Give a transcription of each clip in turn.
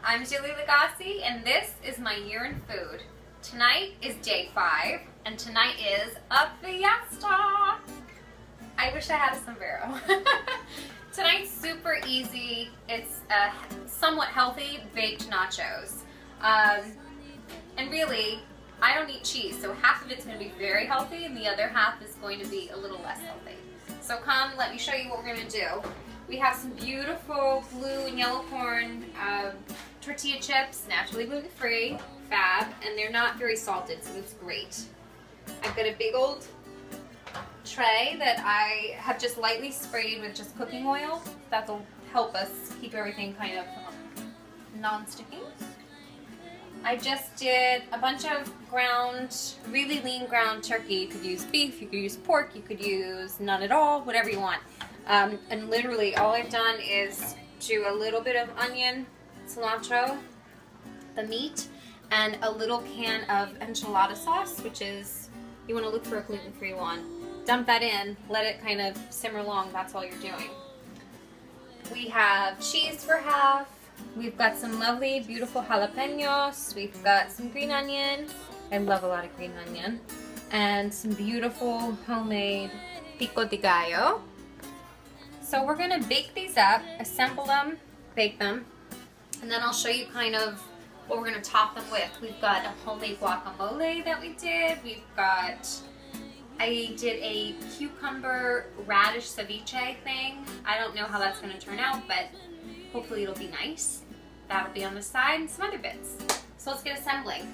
I'm Jilly Lagasse, and this is my year in food. Tonight is day 5, and tonight is a fiesta. I wish I had a sombrero. Tonight's super easy. It's somewhat healthy baked nachos. And really, I don't eat cheese, so half of it's going to be very healthy, and the other half is going to be a little less healthy. So come, let me show you what we're going to do. We have some beautiful blue and yellow corn tortilla chips, naturally gluten-free, fab, and they're not very salted, so it's great. I've got a big old tray that I have just lightly sprayed with just cooking oil. That'll help us keep everything kind of non-sticky. I just did a bunch of ground, really lean ground turkey. You could use beef, you could use pork, you could use none at all, whatever you want. And literally all I've done is do a little bit of onion, cilantro, the meat, and a little can of enchilada sauce, which is, you want to look for a gluten-free one. Dump that in, let it kind of simmer long, that's all you're doing. We have cheese for half. We've got some lovely, beautiful jalapenos. We've got some green onion. I love a lot of green onion. And some beautiful homemade pico de gallo. So we're gonna bake these up, assemble them, bake them, and then I'll show you kind of what we're gonna top them with. We've got a homemade guacamole that we did. I did a cucumber radish ceviche thing. I don't know how that's gonna turn out, but hopefully it'll be nice. That'll be on the side, and some other bits. So let's get assembling.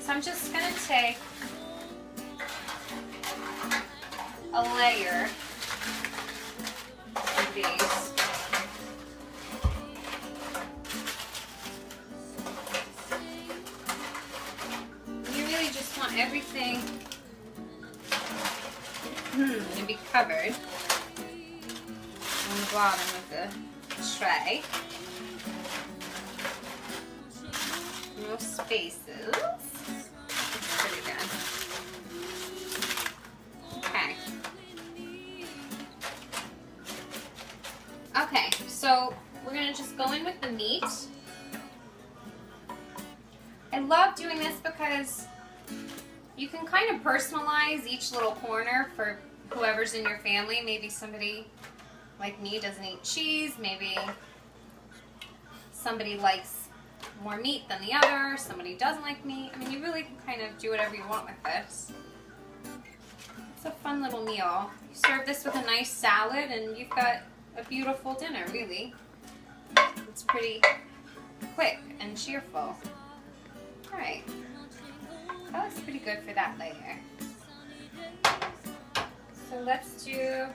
So I'm just gonna take a layer of these. You really just want everything to be covered on the bottom of the tray. No spaces. That's pretty good. Okay. Okay, so we're gonna just go in with the meat. I love doing this because you can kind of personalize each little corner for whoever's in your family. Maybe somebody like me doesn't eat cheese. Maybe somebody likes more meat than the other. Somebody doesn't like meat. I mean, you really can kind of do whatever you want with this. It's a fun little meal. You serve this with a nice salad and you've got a beautiful dinner, really. It's pretty quick and cheerful. Alright. That looks pretty good for that layer. So let's do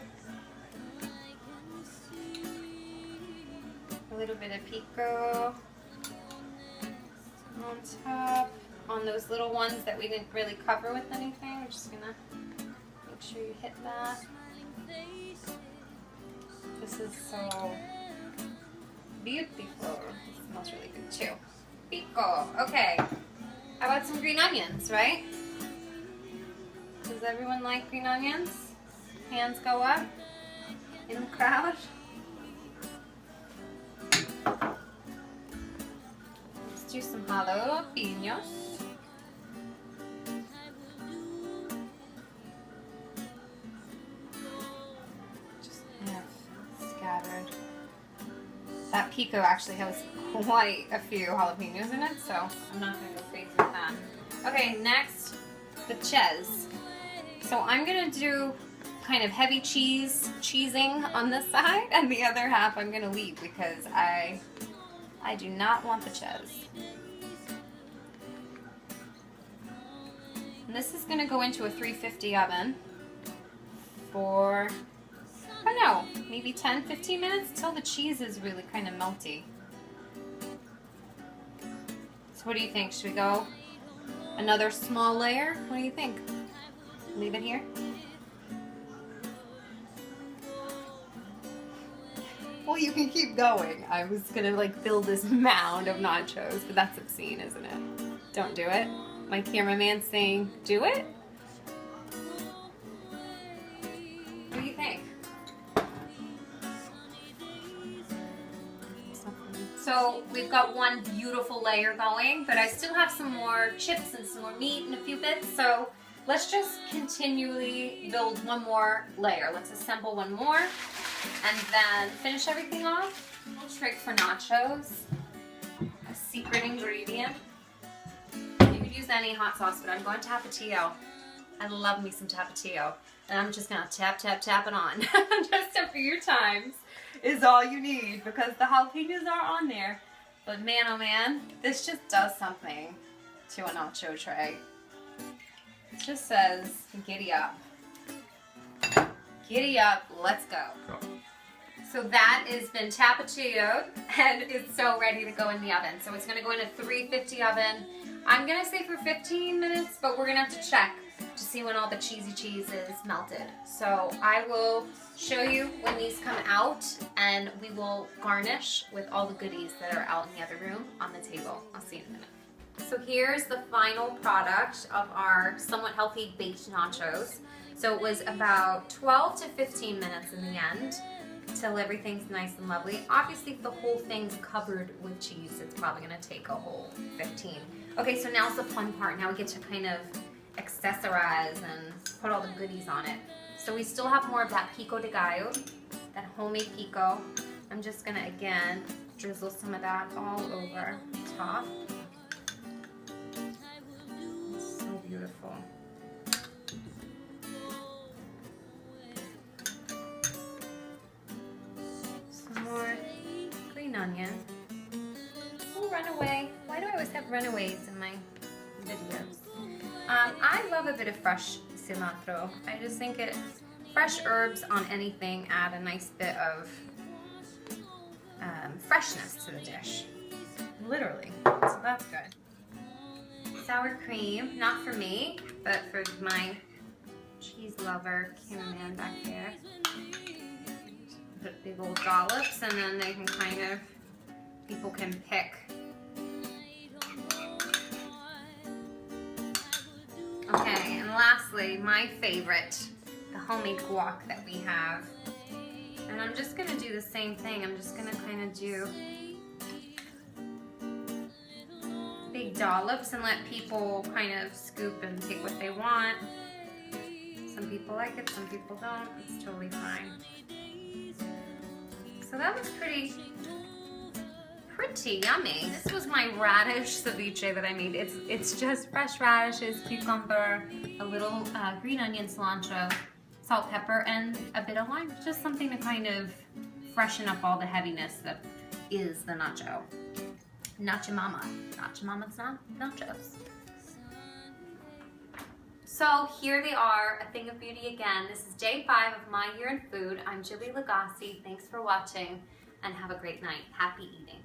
a little bit of pico on top. On those little ones that we didn't really cover with anything, we're just gonna make sure you hit that. This is so beautiful. It smells really good too. Pico. Okay. How about some green onions, right? Does everyone like green onions? Hands go up in the crowd. Let's do some jalapenos. Just kind of scattered. That pico actually has quite a few jalapenos in it, so I'm not going to go crazy with that. Okay, next, the cheese. So I'm going to do kind of heavy cheesing on this side, and the other half I'm going to leave because I do not want the cheese. And this is going to go into a 350 oven for, I don't know, maybe 10-15 minutes until the cheese is really kind of melty. So what do you think? Should we go another small layer? What do you think? Leave it here? Well, you can keep going. I was gonna like build this mound of nachos, but that's obscene, isn't it? Don't do it. My cameraman's saying, do it? What do you think? So we've got one beautiful layer going, but I still have some more chips and some more meat and a few bits. So let's just continually build one more layer. Let's assemble one more and then finish everything off. A little trick for nachos, a secret ingredient. You could use any hot sauce, but I'm going Tapatio. I love me some Tapatio. And I'm just gonna tap, tap, tap it on. Just a few times is all you need because the jalapenos are on there. But man, oh man, this just does something to a nacho tray. It just says, giddy up. Giddy up, let's go. So that has been Tapatio'd and it's so ready to go in the oven. So it's gonna go in a 350 oven. I'm gonna say for 15 minutes, but we're gonna have to check to see when all the cheesy cheese is melted. So I will show you when these come out and we will garnish with all the goodies that are out in the other room on the table. I'll see you in a minute. So here's the final product of our somewhat healthy baked nachos. So it was about 12 to 15 minutes in the end till everything's nice and lovely. Obviously if the whole thing's covered with cheese, it's probably gonna take a whole 15. Okay, so now's the fun part. Now we get to kind of accessorize and put all the goodies on it. So we still have more of that pico de gallo, that homemade pico. I'm just gonna again drizzle some of that all over top. So beautiful. Some more green onion. Oh, runaway. Why do I always have runaways in my videos? I love a bit of fresh cilantro. I just think fresh herbs on anything add a nice bit of freshness to the dish. Literally. So that's good. Sour cream, not for me, but for my cheese lover cameraman back there. Put big old dollops and then they can kind of, people can pick. Okay, and lastly, my favorite, the homemade guac that we have. And I'm just gonna do the same thing. I'm just gonna kind of do big dollops and let people kind of scoop and take what they want. Some people like it, some people don't. It's totally fine. So that was pretty yummy. This was my radish ceviche that I made. It's just fresh radishes, cucumber, a little green onion, cilantro, salt, pepper, and a bit of lime. Just something to kind of freshen up all the heaviness that is the nacho. Nacho mama. Nacho mama's not nachos. So here they are, a thing of beauty again. This is day 5 of my year in food. I'm Jilly Lagasse. Thanks for watching and have a great night. Happy eating.